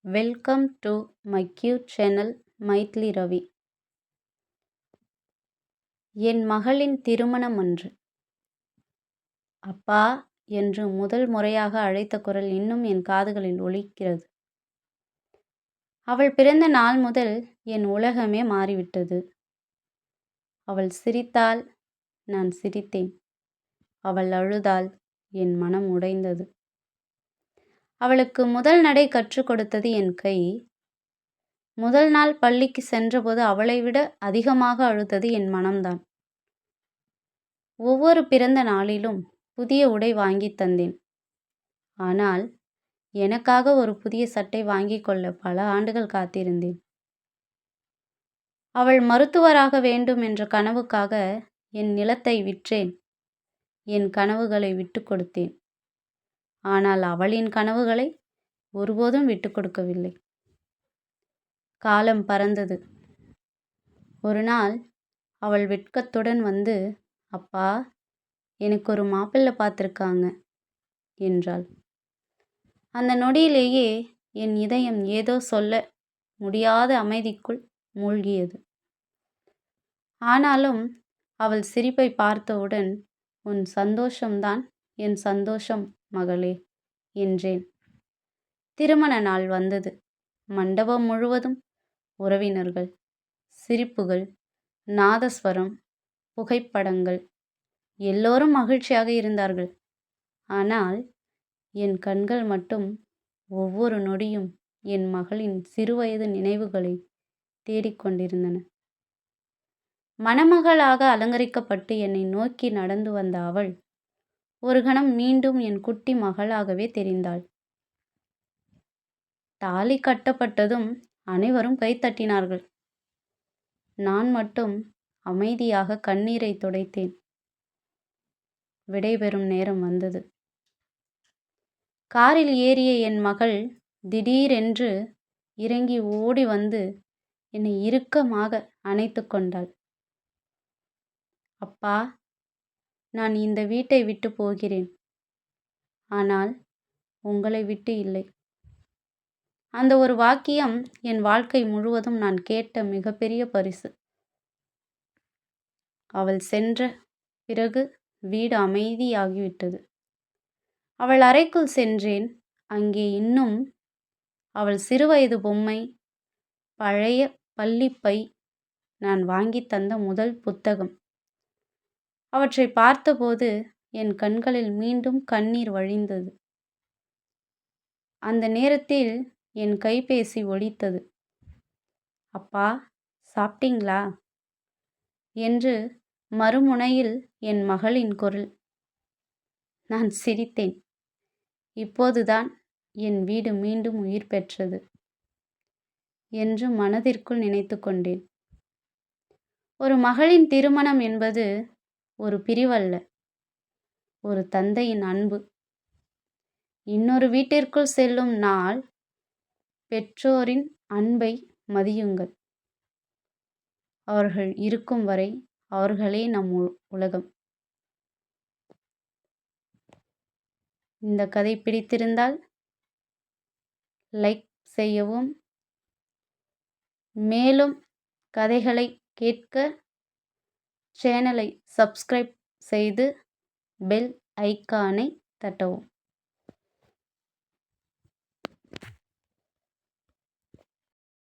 Welcome to my cute channel Maithili Ravi. என் மகளின் திருமணம் அன்று அப்பா என்று முதல் முறையாக அழைத்த குரல் இன்னும் என் காதுகளில் ஒலிக்கிறது. அவள் பிறந்த நாள் முதல் என் உலகமே மாறிவிட்டது. அவள் சிரித்தாள், நான் சிரித்தேன். அவள் அழுதாள், என் மனம் உடைந்தது. அவளுக்கு முதல் நடை கற்றுக் கொடுத்தது என் கை. முதல் நாள் பள்ளிக்கு சென்றபோது அவளை விட அதிகமாக அழுதது என் மனம்தான். ஒவ்வொரு பிறந்த நாளிலும் புதிய உடை வாங்கி தந்தேன். ஆனால் எனக்காக ஒரு புதிய சட்டை வாங்கி கொள்ள பல ஆண்டுகள் காத்திருந்தேன். அவள் மருத்துவராக வேண்டும் என்ற கனவுக்காக என் நிலத்தை விற்றேன். என் கனவுகளை விட்டு கொடுத்தேன். ஆனால் அவளின் கனவுகளை ஒருபோதும் விட்டு கொடுக்கவில்லை. காலம் பறந்தது. ஒரு நாள் அவள் வெட்கத்துடன் வந்து, அப்பா, எனக்கு ஒரு மாப்பிள்ளை பார்த்துருக்காங்க என்றாள். அந்த நொடியிலேயே என் இதயம் ஏதோ சொல்ல முடியாத அமைதிக்குள் மூழ்கியது. ஆனாலும் அவள் சிரிப்பை பார்த்தவுடன், உன் சந்தோஷம்தான் என் சந்தோஷம் மகளே என்றேன். திருமண நாள் வந்தது. மண்டபம் முழுவதும் உறவினர்கள், சிரிப்புகள், நாதஸ்வரம், புகைப்படங்கள். எல்லோரும் மகிழ்ச்சியாக இருந்தார்கள். ஆனால் என் கண்கள் மட்டும் ஒவ்வொரு நொடியும் என் மகளின் சிறுவயது நினைவுகளை தேடிக்கொண்டிருந்தன. மணமகளாக அலங்கரிக்கப்பட்டு என்னை நோக்கி நடந்து வந்த அவள் ஒரு கணம் மீண்டும் என் குட்டி மகளாகவே தெரிந்தாள். தாலி கட்டப்பட்டதும் அனைவரும் கைத்தட்டினார்கள். நான் மட்டும் அமைதியாக கண்ணீரை துடைத்தேன். விடைபெறும் நேரம் வந்தது. காரில் ஏறிய என் மகள் திடீரென்று இறங்கி ஓடி வந்து என்னை இறுக்கமாக அணைத்து கொண்டாள். அப்பா, நான் இந்த வீட்டை விட்டு போகிறேன். ஆனால் உங்களை விட்டு இல்லை. அந்த ஒரு வாக்கியம் என் வாழ்க்கை முழுவதும் நான் கேட்ட மிகப்பெரிய பரிசு. அவள் சென்ற பிறகு வீடு அமைதியாகிவிட்டது. அவள் அறைக்குள் சென்றேன். அங்கே இன்னும் அவள் சிறுவயது பொம்மை, பழைய பள்ளிப்பை, நான் வாங்கி தந்த முதல் புத்தகம். அவற்றை பார்த்தபோது என் கண்களில் மீண்டும் கண்ணீர் வழிந்தது. அந்த நேரத்தில் என் கைபேசி ஒலித்தது. அப்பா, சாப்பிட்டீங்களா என்று மறுமுனையில் என் மகளின் குரல். நான் சிரித்தேன். இப்போதுதான் என் வீடு மீண்டும் உயிர் பெற்றது என்று மனதிற்குள் நினைத்து கொண்டேன். ஒரு மகளின் திருமணம் என்பது ஒரு பிரிவல்ல, ஒரு தந்தையின் அன்பு. இன்னொரு வீட்டிற்குள் செல்லும் நாள் பெற்றோரின் அன்பை மதியுங்கள். அவர்கள் இருக்கும் வரை அவர்களே நம் உலகம். இந்த கதை பிடித்திருந்தால் லைக் செய்யவும், மேலும் கதைகளை கேட்க சேனலை சப்ஸ்கிரைப் செய்து பெல் ஐகானை தட்டவும்.